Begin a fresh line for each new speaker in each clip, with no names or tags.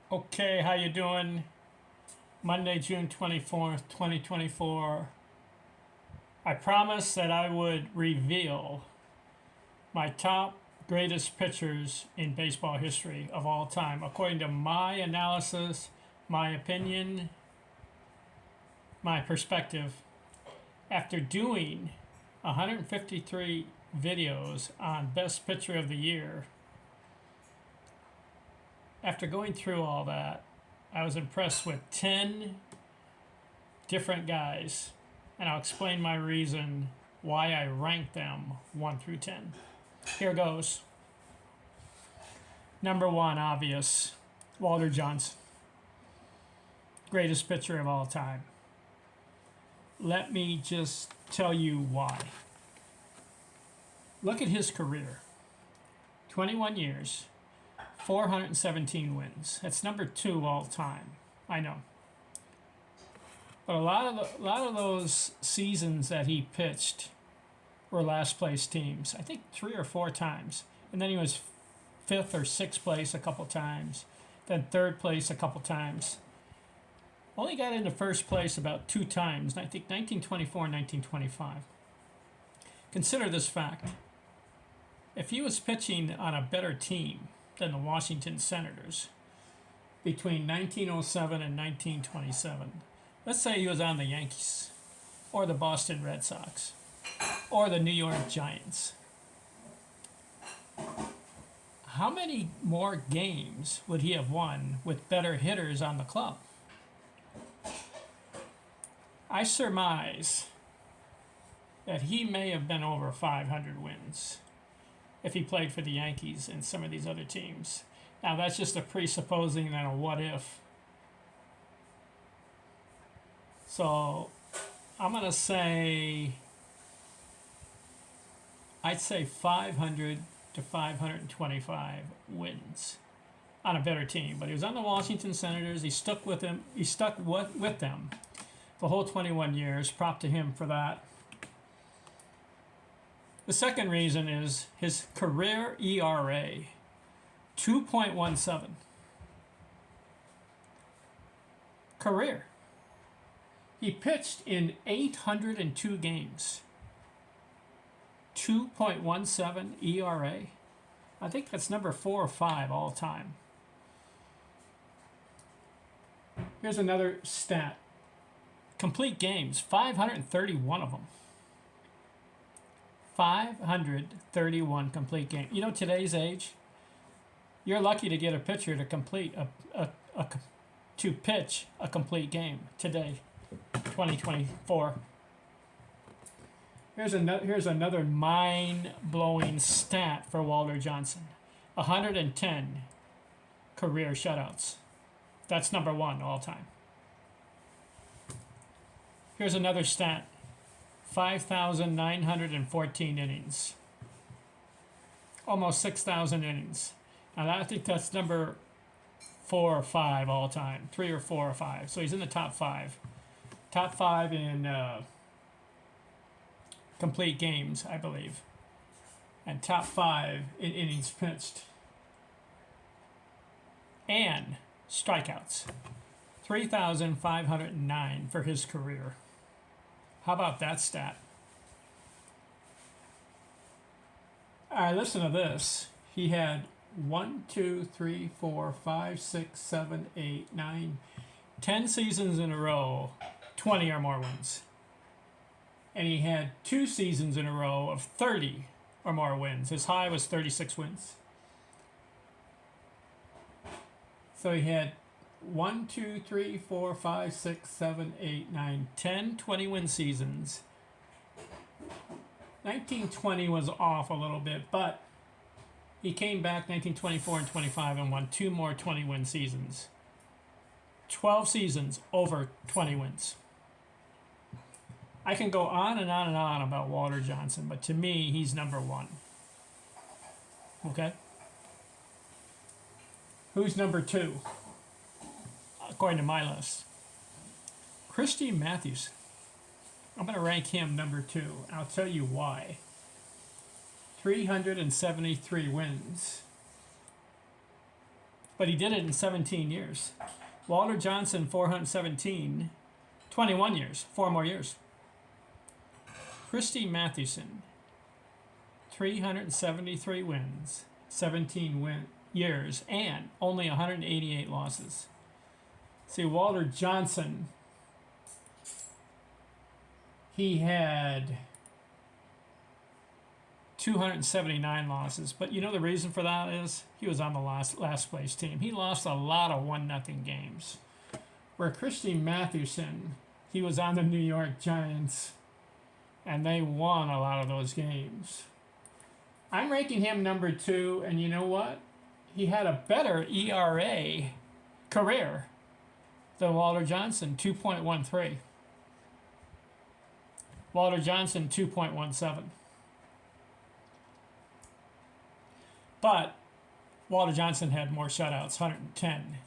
Okay, how you doing? Monday, June 24th, 2024. I promised that I would reveal my top greatest pitchers in baseball history of all time, according to my analysis, my opinion, my perspective. After doing 153 videos on best pitcher of the year, after going through all that, I was impressed with 10 different guys, and I'll explain my reason why I rank them 1 through 10. Here goes. Number one, obvious, Walter Johnson, greatest pitcher of all time. Let me just tell you why. Look at his career 21 years, 417 wins. That's number two all time. I know. But a lot of those seasons that he pitched were last place teams. I think 3 or 4 times, and then he was fifth or sixth place a couple times, then third place a couple times. Only got into first place about 2 times. I think 1924 and 1925. Consider this fact: if he was pitching on a better team than the Washington Senators between 1907 and 1927. Let's say he was on the Yankees, or the Boston Red Sox, or the New York Giants. How many more games would he have won with better hitters on the club? I surmise that he may have been over 500 wins if he played for the Yankees and some of these other teams. Now, that's just a presupposing and a what if. So I'm going to say, I'd say 500 to 525 wins on a better team. But he was on the Washington Senators. He stuck with them. He stuck with them the whole 21 years. Prop to him for that. The second reason is his career ERA, 2.17. Career. He pitched in 802 games. 2.17 ERA. I think that's number 4 or 5 all time. Here's another stat. Complete games, 531 of them. 531 complete games. You know, today's age, you're lucky to get a pitcher to to pitch a complete game today. 2024. Here's another mind-blowing stat for Walter Johnson. 110 career shutouts. That's number one all time. Here's another stat. 5,914 innings. Almost 6,000 innings. Now I think that's number 4 or 5 all time. 3 or 4 or 5. So he's in the top 5. Top 5 in complete games, I believe. And top 5 in innings pitched. And strikeouts. 3,509 for his career. How about that stat? All right, listen to this. He had 1, 2, 3, 4, 5, 6, 7, 8, 9, 10 seasons in a row, 20 or more wins. And he had 2 seasons in a row of 30 or more wins. His high was 36 wins. So he had 1, 2, 3, 4, 5, 6, 7, 8, 9, 10, 20 win seasons. 1920 was off a little bit, but he came back 1924 and 25 and won 2 more 20 win seasons. 12 seasons over 20 wins. I can go on and on and on about Walter Johnson, but to me, he's number 1. Okay? Who's number 2? According to my list. Christy Matthews. I'm going to rank him number 2. I'll tell you why. 373 wins. but he did it in 17 years. Walter Johnson, 417, 21 years, 4 more years. Christy Mathewson, 373 wins, 17 years, and only 188 losses. See, Walter Johnson, he had 279 losses, but you know the reason for that is he was on the last place team. He lost a lot of 1-0 games. Where Christy Mathewson, he was on the New York Giants, and they won a lot of those games. I'm ranking him number 2, and you know what? He had a better ERA career than Walter Johnson, 2.13. Walter Johnson, 2.17. But Walter Johnson had more shutouts, 110,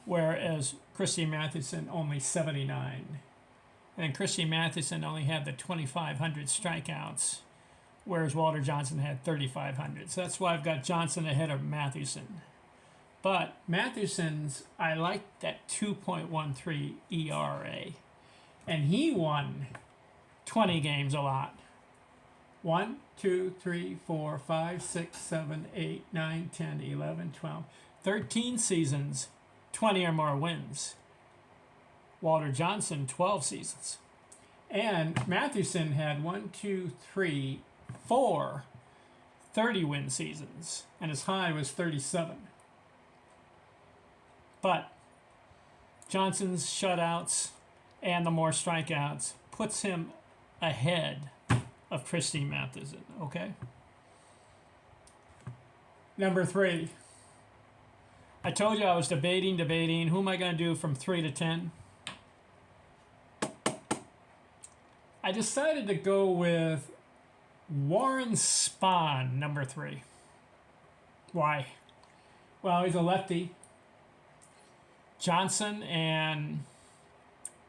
whereas Christy Mathewson only 79. And Christy Mathewson only had the 2,500 strikeouts, whereas Walter Johnson had 3,500. So that's why I've got Johnson ahead of Mathewson. But Mathewson's, I like that 2.13 ERA. And he won 20 games a lot. 1, 2, 3, 4, 5, 6, 7, 8, 9, 10, 11, 12, 13 seasons, 20 or more wins. Walter Johnson, 12 seasons. And Mathewson had 1, 2, 3, 4 30-win seasons, and his high was 37. But Johnson's shutouts and the more strikeouts puts him ahead of Christy Mathewson, okay? Number 3. I told you I was debating. Who am I going to do from 3 to 10? I decided to go with Warren Spahn, number 3. Why? Well, he's a lefty. Johnson and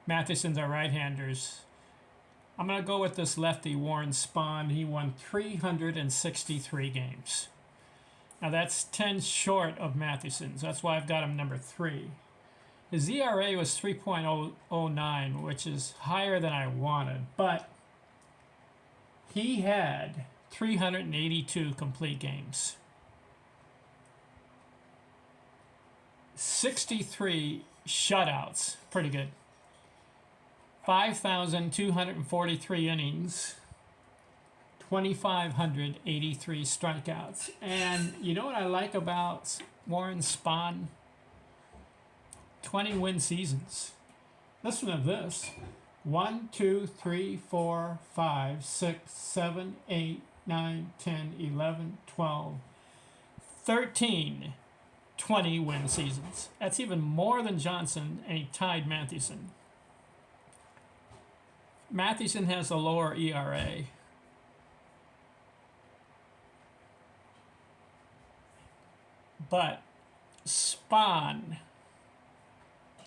Mathewson's are right-handers. I'm going to go with this lefty, Warren Spahn. He won 363 games. Now, that's 10 short of Mathewson's. That's why I've got him number 3. His ERA was 3.09, which is higher than I wanted, but he had 382 complete games. 63 shutouts, pretty good. 5,243 innings, 2,583 strikeouts. And you know what I like about Warren Spahn? 20 win seasons. Listen to this. 1, 2, 3, 4, 5, 6, 7, 8, 9, 10, 11, 12, 13 20 win seasons. That's even more than Johnson, and he tied Mathewson. Mathewson has a lower ERA. But Spahn,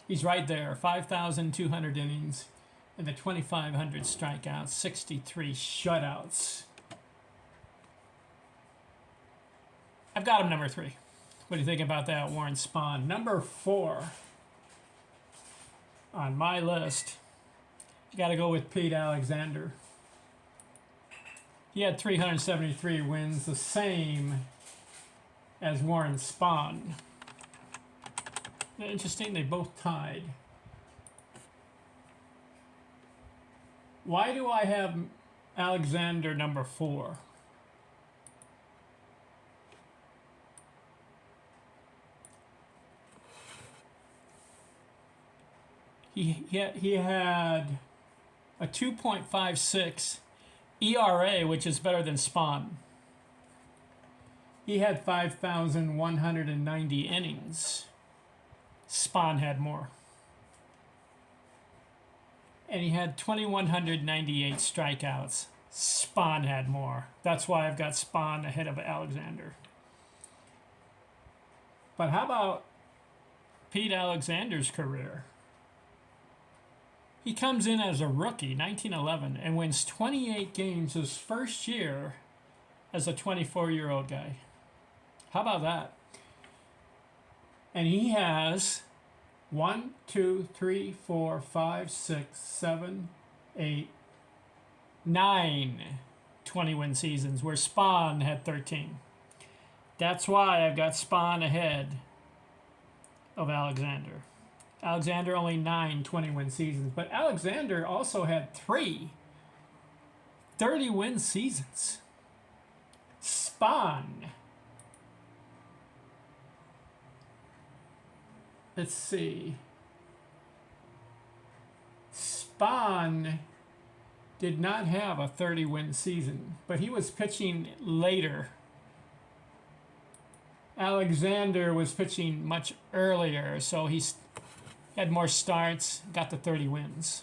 he's right there. 5,200 innings and the 2,500 strikeouts, 63 shutouts. I've got him number 3. What do you think about that, Warren Spahn? Number 4 on my list, you got to go with Pete Alexander. He had 373 wins, the same as Warren Spahn. Interesting, they both tied. Why do I have Alexander number 4? He had a 2.56 ERA, which is better than Spahn. He had 5,190 innings. Spahn had more. And he had 2,198 strikeouts. Spahn had more. That's why I've got Spahn ahead of Alexander. But how about Pete Alexander's career? He comes in as a rookie, 1911, and wins 28 games his first year as a 24-year-old guy. How about that? And he has 1, 2, 3, 4, 5, 6, 7, 8, 9 20-win seasons, where Spahn had 13. That's why I've got Spahn ahead of Alexander. Alexander only 9 20-win seasons, but Alexander also had 3 30-win seasons. Spahn, let's see. Spahn did not have a 30-win season, but he was pitching later. Alexander was pitching much earlier, so he had more starts, got the 30 wins.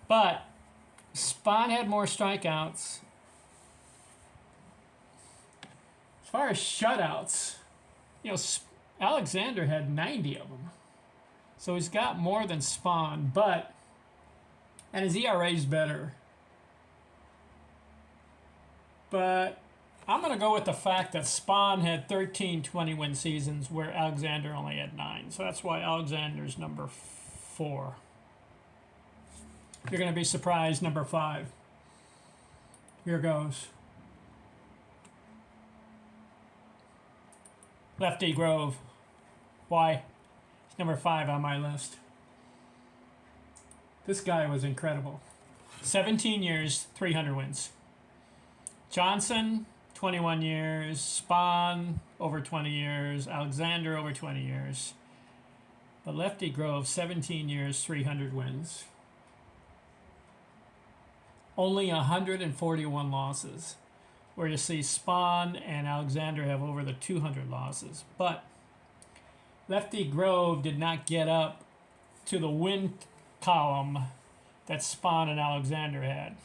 But Spahn had more strikeouts. As far as shutouts, Alexander had 90 of them. So he's got more than Spahn, and his ERA is better. But I'm going to go with the fact that Spahn had 13 20-win seasons where Alexander only had 9. So that's why Alexander's number 4. You're going to be surprised, number 5. Here goes. Lefty Grove. Why? He's number 5 on my list. This guy was incredible. 17 years, 300 wins. Johnson, 21 years. Spahn, over 20 years. Alexander, over 20 years. But Lefty Grove, 17 years, 300 wins. Only 141 losses, where you see Spahn and Alexander have over the 200 losses. But Lefty Grove did not get up to the win column that Spahn and Alexander had.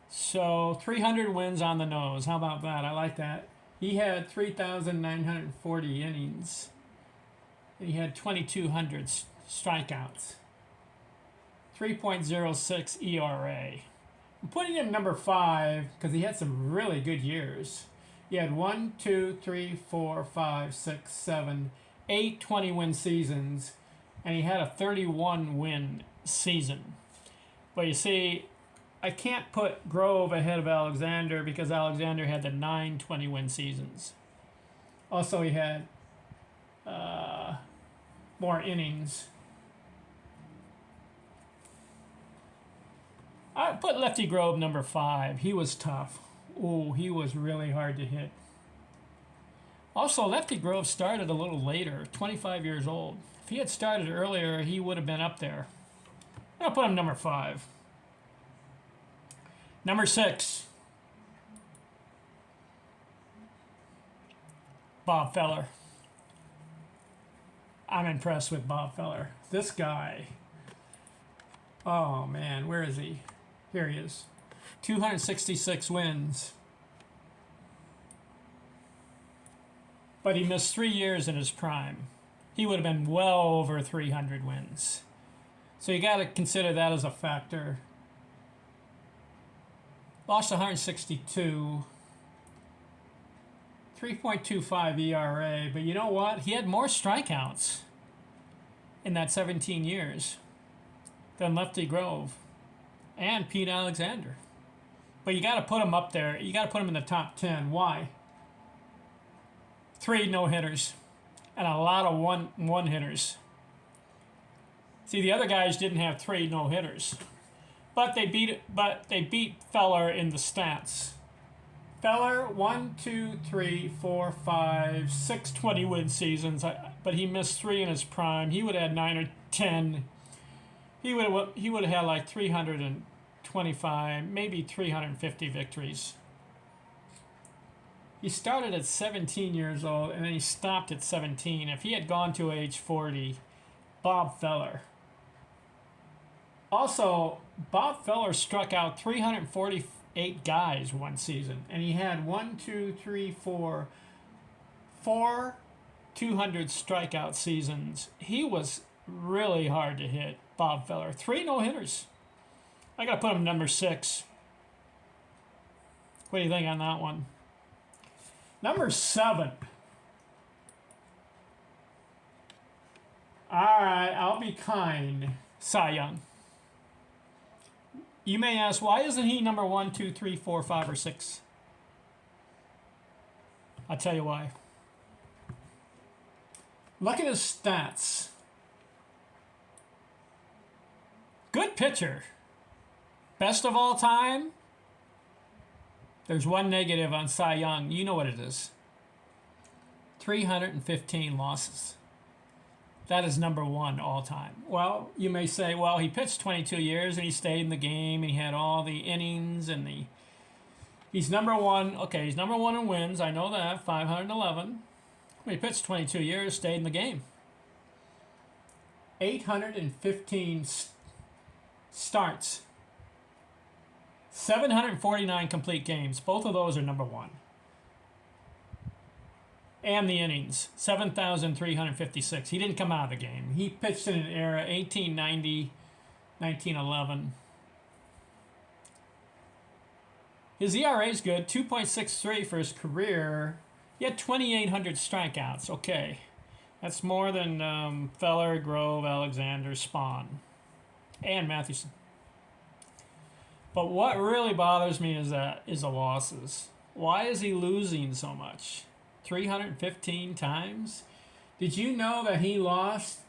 So 300 wins on the nose. How about that? I like that. He had 3,940 innings. He had 2,200 strikeouts. 3.06 ERA. I'm putting him number 5 because he had some really good years. He had 1, 2, 3, 4, 5, 6, 7, 8 20-win seasons, and he had a 31-win season. But you see, I can't put Grove ahead of Alexander because Alexander had the 9 20-win seasons. Also, he had more innings. I put Lefty Grove number 5. He was tough. Ooh, he was really hard to hit. Also, Lefty Grove started a little later, 25 years old. If he had started earlier, he would have been up there. I'll put him number 5. Number 6. Bob Feller. I'm impressed with Bob Feller. This guy. Oh, man, where is he? Here he is. 266 wins. But he missed 3 years in his prime. He would have been well over 300 wins. So you got to consider that as a factor. Lost 162. 3.25 ERA. But you know what? He had more strikeouts in that 17 years than Lefty Grove and Pete Alexander. But you got to put him up there. You got to put him in the top 10. Why? 3 no-hitters and a lot of one-hitters. See, the other guys didn't have 3 no-hitters, but they beat Feller in the stats. Feller 1, 2, 3, 4, 5, 6 20-win seasons, but he missed 3 in his prime. He would have had 9 or 10. He would have had like 325, maybe 350 victories. He started at 17 years old, and then he stopped at 17. If he had gone to age 40, Bob Feller. Also, Bob Feller struck out 348 guys one season, and he had 4 200 strikeout seasons. He was really hard to hit, Bob Feller. 3 no-hitters. I got to put him number 6. What do you think on that one? Number 7. Alright, I'll be kind. Cy Young. You may ask, why isn't he number 1, 2, 3, 4, 5, or 6? I'll tell you why. Look at his stats. Good pitcher. Best of all time? There's one negative on Cy Young. You know what it is. 315 losses. That is number 1 all time. Well, you may say, well, he pitched 22 years and he stayed in the game and he had all the innings and he's number 1. Okay, he's number 1 in wins. I know that. 511. He pitched 22 years, stayed in the game. 815 starts. 749 complete games. Both of those are number 1. And the innings, 7,356. He didn't come out of the game. He pitched in an era, 1890, 1911. His ERA is good, 2.63 for his career. He had 2,800 strikeouts. Okay. That's more than Feller, Grove, Alexander, Spahn, and Mathewson. But what really bothers me is the losses. Why is he losing so much? 315 times? Did you know that he lost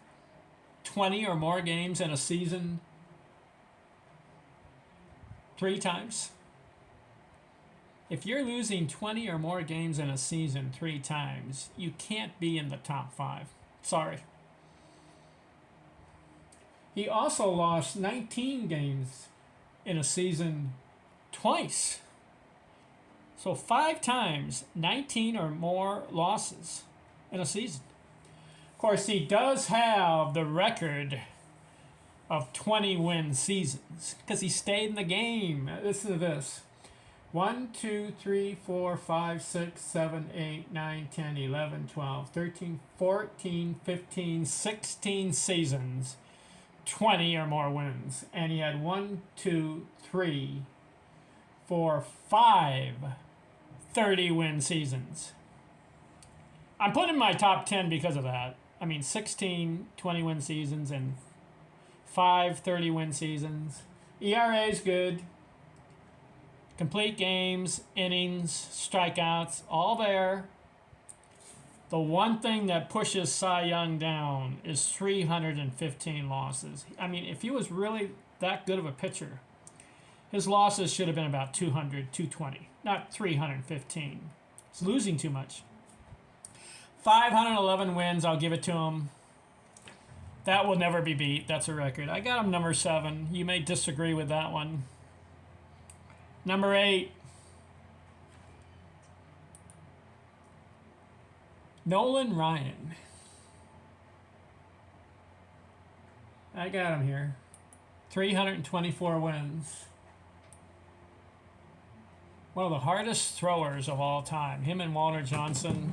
20 or more games in a season 3 times? If you're losing 20 or more games in a season 3 times, you can't be in the top 5. Sorry. He also lost 19 games in a season twice. So 5 times, 19 or more losses in a season. Of course, he does have the record of 20-win seasons because he stayed in the game. Listen to this. 1, 2, 3, 4, 5, 6, 7, 8, 9, 10, 11, 12, 13, 14, 15, 16 seasons, 20 or more wins. And he had 1, 2, 3, 4, 5 30-win seasons. I'm putting my top 10 because of that. I mean, 16 20-win seasons and 5 30-win seasons. ERA is good. Complete games, innings, strikeouts, all there. The one thing that pushes Cy Young down is 315 losses. I mean, if he was really that good of a pitcher, his losses should have been about 200, 220, not 315. He's losing too much. 511 wins, I'll give it to him. That will never be beat. That's a record. I got him number 7. You may disagree with that one. Number 8. Nolan Ryan. I got him here. 324 wins. One of the hardest throwers of all time. Him and Walter Johnson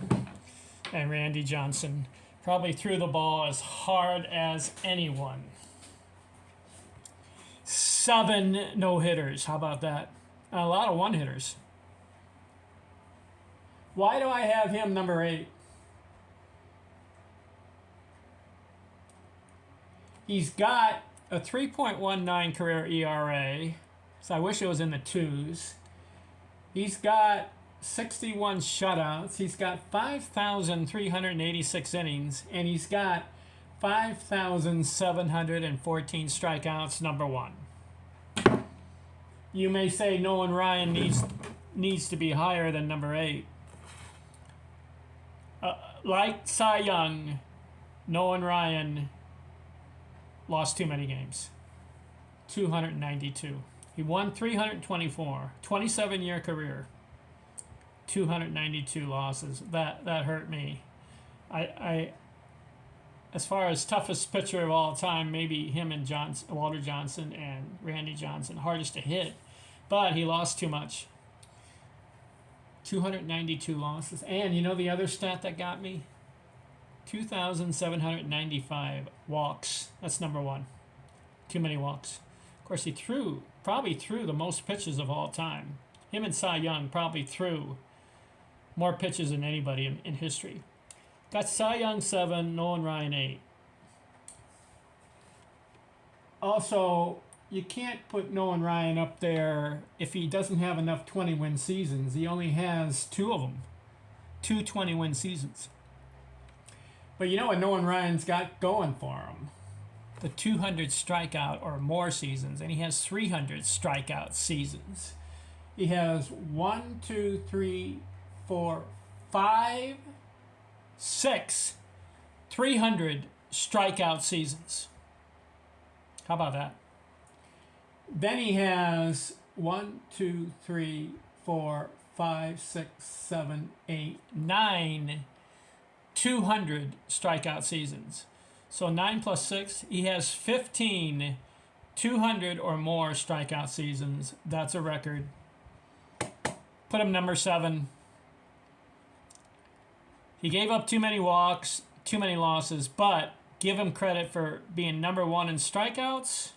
and Randy Johnson probably threw the ball as hard as anyone. 7 no-hitters. How about that? And a lot of one-hitters. Why do I have him number 8? He's got a 3.19 career ERA, so I wish it was in the 2s. He's got 61 shutouts. He's got 5,386 innings, and he's got 5,714 strikeouts, number 1. You may say Nolan Ryan needs to be higher than number 8. Like Cy Young, Nolan Ryan lost too many games. 292. He won 324. 27-year career. 292 losses. That hurt me. I as far as toughest pitcher of all time, maybe him and Walter Johnson and Randy Johnson, hardest to hit. But he lost too much. 292 losses. And you know the other stat that got me? 2,795 walks. That's number 1. Too many walks. Of course, he probably threw the most pitches of all time. Him and Cy Young probably threw more pitches than anybody in history. Got Cy Young 7, Nolan Ryan 8. also, you can't put Nolan Ryan up there if he doesn't have enough 20-win seasons. He only has two of them, two 20-win seasons. But you know what Nolan Ryan's got going for him? The 200 strikeout or more seasons, and he has 300 strikeout seasons. He has 1, 2, 3, 4, 5, 6 300 strikeout seasons. How about that? Then he has 1, 2, 3, 4, 5, 6, 7, 8, 9 200 strikeout seasons. So 9 plus 6, he has 15 200 or more strikeout seasons. That's a record. Put him number 7. He gave up too many walks, too many losses, but give him credit for being number 1 in strikeouts.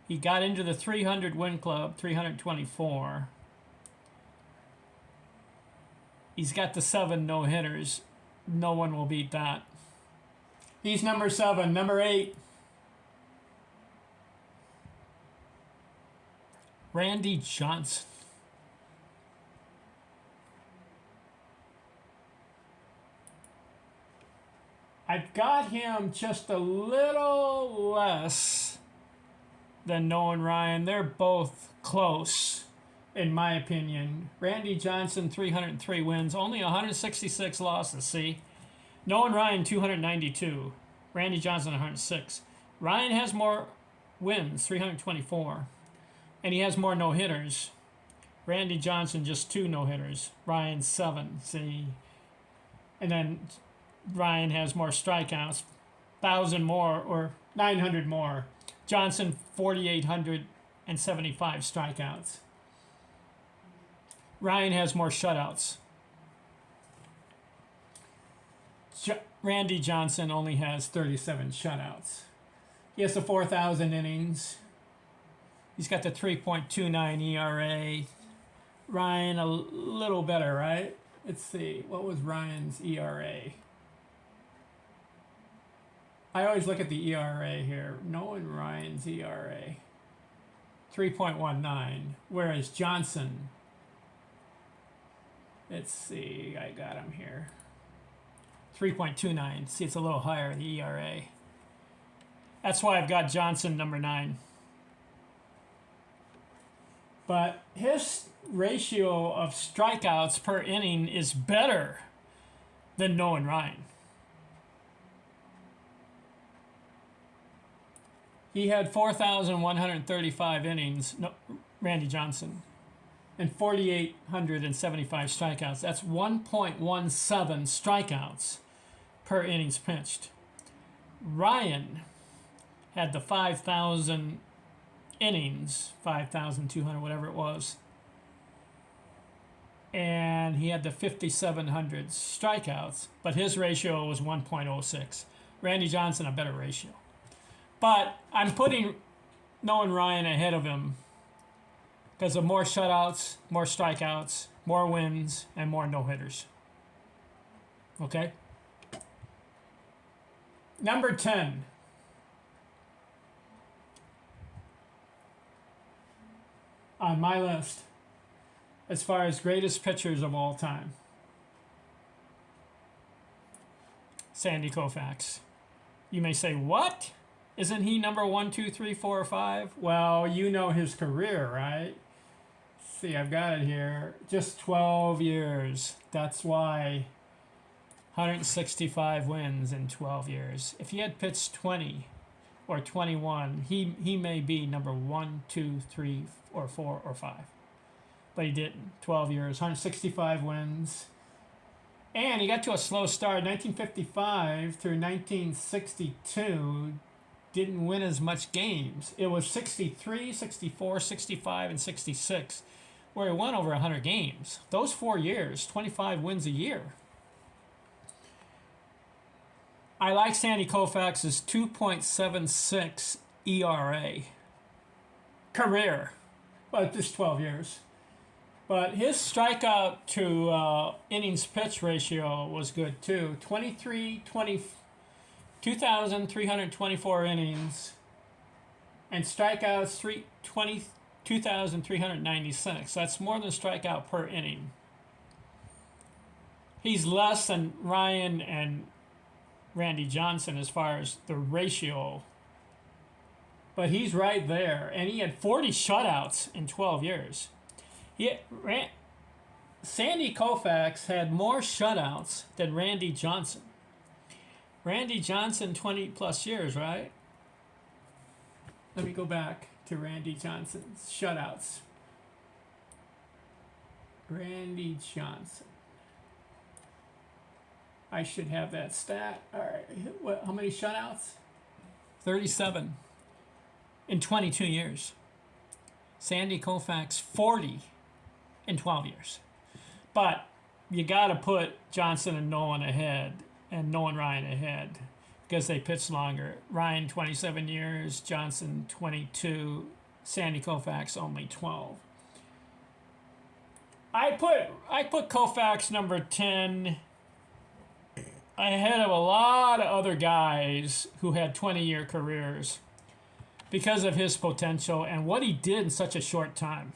He got into the 300 win club, 324. He's got the 7 no-hitters. No one will beat that. He's number 7. Number 8. Randy Johnson. I've got him just a little less than Nolan Ryan. They're both close, in my opinion. Randy Johnson, 303 wins, only 166 losses, see? Nolan Ryan, 292. Randy Johnson, 106. Ryan has more wins, 324. And he has more no-hitters. Randy Johnson, just 2 no-hitters. Ryan, 7, see? And then Ryan has more strikeouts, 1,000 more or 900 more. Johnson, 4,875 strikeouts. Ryan has more shutouts. Randy Johnson only has 37 shutouts. He has the 4,000 innings. He's got the 3.29 ERA. Ryan a little better, right? Let's see. What was Ryan's ERA? I always look at the ERA here. Nolan Ryan's ERA. 3.19. Whereas Johnson, let's see. I got him here. 3.29. See, it's a little higher, the ERA. That's why I've got Johnson number 9. But his ratio of strikeouts per inning is better than Nolan Ryan. He had 4,135 innings, no, Randy Johnson, and 4,875 strikeouts. That's 1.17 strikeouts per innings pitched. Ryan had the 5,000 innings, 5,200, whatever it was, and he had the 5,700 strikeouts, but his ratio was 1.06. Randy Johnson, a better ratio. But I'm putting Nolan Ryan ahead of him because of more shutouts, more strikeouts, more wins, and more no-hitters. Okay? Number 10. On my list, as far as greatest pitchers of all time. Sandy Koufax. You may say, what? Isn't he number 1, 2, 3, 4, or 5? Well, you know his career, right? See, I've got it here. Just 12 years. That's why 165 wins in 12 years. If he had pitched 20 or 21, he may be number 1, 2, 3, or 4, or 5. But he didn't. 12 years, 165 wins. And he got to a slow start. 1955 through 1962, didn't win as much games. It was 63, 64, 65, and 66, where he won over 100 games. Those 4 years, 25 wins a year. I like Sandy Koufax's 2.76 ERA. Career. Well, just 12 years. But his strikeout to innings pitch ratio was good too. 2,324 innings, And strikeouts 2,396. That's more than strikeout per inning. He's less than Ryan and Randy Johnson as far as the ratio. But he's right there. And he had 40 shutouts in 12 years. Sandy Koufax had more shutouts than Randy Johnson. Randy Johnson, 20 plus years, right? Let me go back to Randy Johnson's shutouts. Randy Johnson. I should have that stat. All right. How many shutouts? 37 in 22 years. Sandy Koufax, 40 in 12 years. But you got to put Johnson and Nolan ahead and Nolan Ryan ahead because they pitched longer. Ryan, 27 years. Johnson, 22. Sandy Koufax, only 12. I put Koufax number 10 ahead of a lot of other guys who had 20-year careers because of his potential and what he did in such a short time.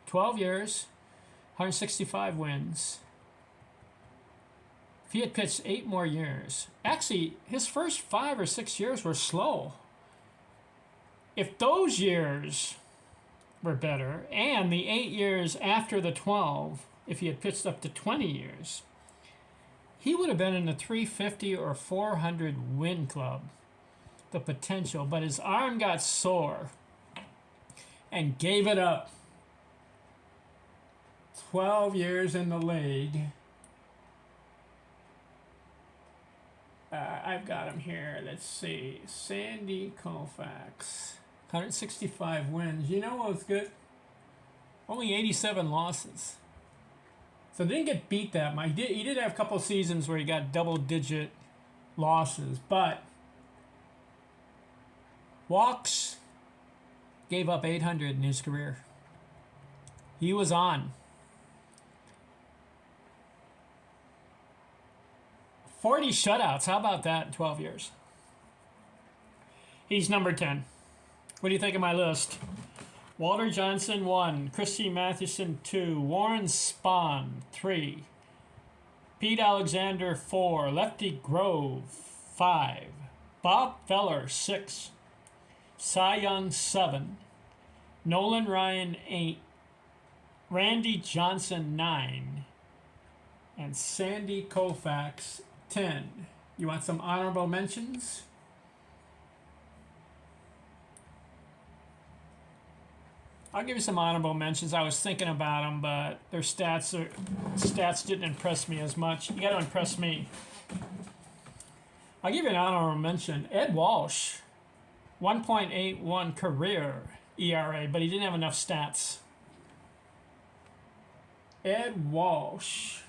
12 years, 165 wins. If he had pitched 8 more years, actually, his first 5 or 6 years were slow. If those years were better, and the 8 years after the 12, if he had pitched up to 20 years, he would have been in the 350 or 400 win club, the potential, but his arm got sore and gave it up. 12 years in the league. I've got him here. Let's see. Sandy Koufax. 165 wins. You know what was good? Only 87 losses. So didn't get beat that much. He did have a couple seasons where he got double-digit losses, but walks, gave up 800 in his career. He was on. 40 shutouts. How about that in 12 years? He's number 10. What do you think of my list? Walter Johnson, 1. Christy Mathewson, 2. Warren Spahn, 3. Pete Alexander, 4. Lefty Grove, 5. Bob Feller, 6. Cy Young, 7. Nolan Ryan, 8. Randy Johnson, 9. And Sandy Koufax, 10. You want some honorable mentions? I'll give you some honorable mentions. I was thinking about them, but their stats didn't impress me as much. You got to impress me. I'll give you an honorable mention. Ed Walsh, 1.81 career ERA, but he didn't have enough stats. Ed Walsh.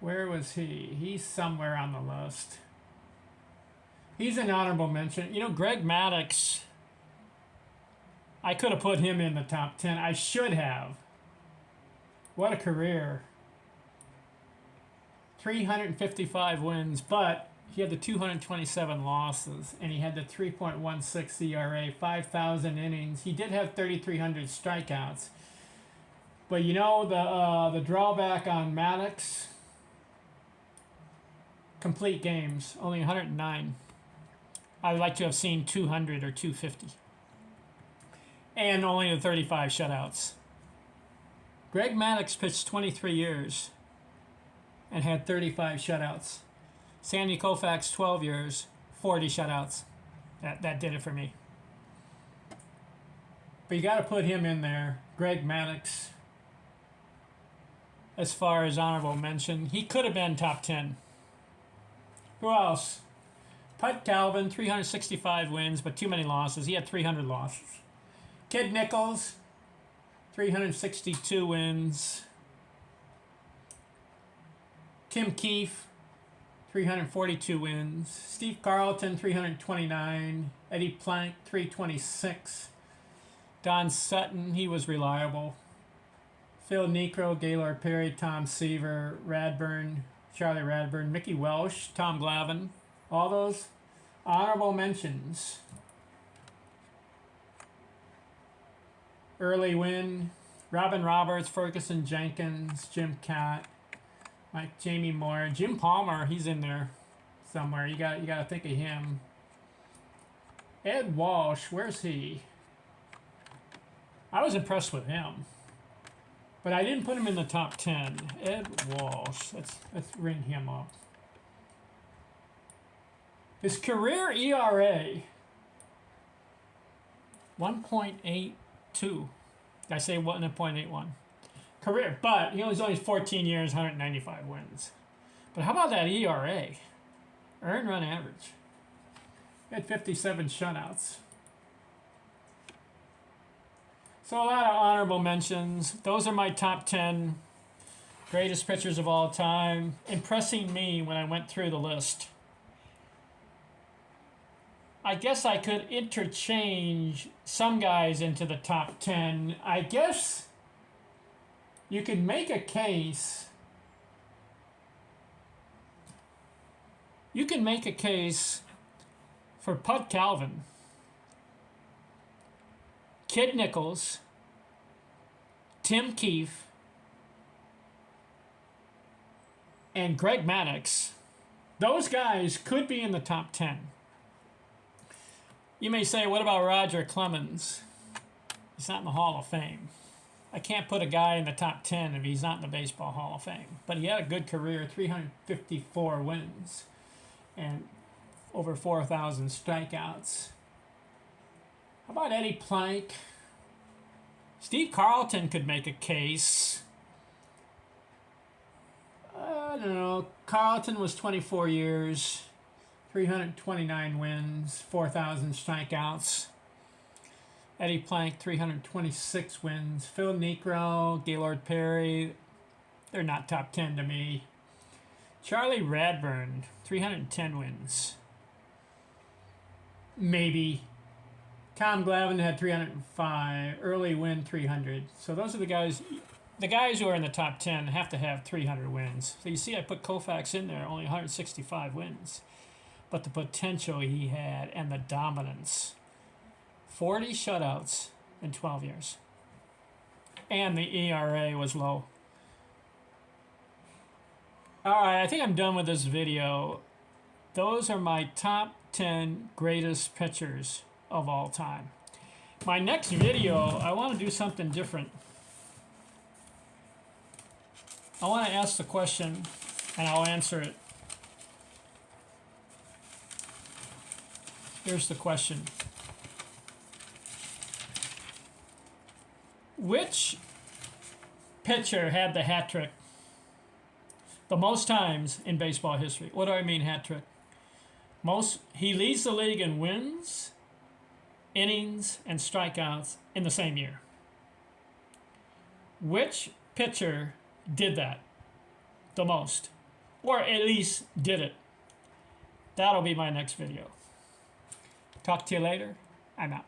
Where was he? He's somewhere on the list. He's an honorable mention. You know, Greg Maddux, I could have put him in the top 10. I should have. What a career. 355 wins, but he had the 227 losses, and he had the 3.16 ERA, 5,000 innings. He did have 3,300 strikeouts. But you know the drawback on Maddux? Complete games, only 109. I would like to have seen 200 or 250. And only the 35 shutouts. Greg Maddux pitched 23 years and had 35 shutouts. Sandy Koufax, 12 years, 40 shutouts. That did it for me. But you got to put him in there, Greg Maddux. As far as honorable mention, he could have been top 10. Who else? Pud Calvin, 365 wins, but too many losses. He had 300 losses. Kid Nichols, 362 wins. Tim Keefe, 342 wins. Steve Carlton, 329. Eddie Plank, 326. Don Sutton, he was reliable. Phil Niekro, Gaylord Perry, Tom Seaver, Radburn, Charlie Radburn, Mickey Welsh, Tom Glavine. All those honorable mentions. Early Wynn, Robin Roberts, Ferguson Jenkins, Jim Kaat, like Jamie Moore, Jim Palmer. He's in there somewhere. You got to think of him. Ed Walsh, where's he? I was impressed with him, but I didn't put him in the top 10. Ed Walsh. Let's ring him up. His career ERA 1.82. Did I say 1.81? Career, but he was only 14 years, 195 wins. But how about that ERA? Earned run average. He had 57 shutouts. So a lot of honorable mentions. Those are my top 10 greatest pitchers of all time, impressing me when I went through the list. I guess I could interchange some guys into the top 10. I guess you could make a case. You can make a case for Bud Calvin, Kid Nichols, Tim Keefe, and Greg Maddux. Those guys could be in the top 10. You may say, what about Roger Clemens? He's not in the Hall of Fame. I can't put a guy in the top 10 if he's not in the Baseball Hall of Fame. But he had a good career, 354 wins and over 4,000 strikeouts. How about Eddie Plank? Steve Carlton could make a case. I don't know. Carlton was 24 years, 329 wins, 4,000 strikeouts. Eddie Plank, 326 wins. Phil Niekro, Gaylord Perry, they're not top 10 to me. Charlie Radburn, 310 wins. Maybe. Tom Glavine had 305. Early Wynn, 300. So those are the guys. The guys who are in the top 10 have to have 300 wins. So you see, I put Koufax in there, only 165 wins. But the potential he had and the dominance. 40 shutouts in 12 years. And the ERA was low. Alright, I think I'm done with this video. Those are my top 10 greatest pitchers of all time. My next video, I want to do something different. I want to ask the question, and I'll answer it. Here's the question. Which pitcher had the hat trick the most times in baseball history? What do I mean hat trick? He leads the league in wins, innings, and strikeouts in the same year. Which pitcher did that the most? Or at least did it? That'll be my next video. Talk to you later. I'm out.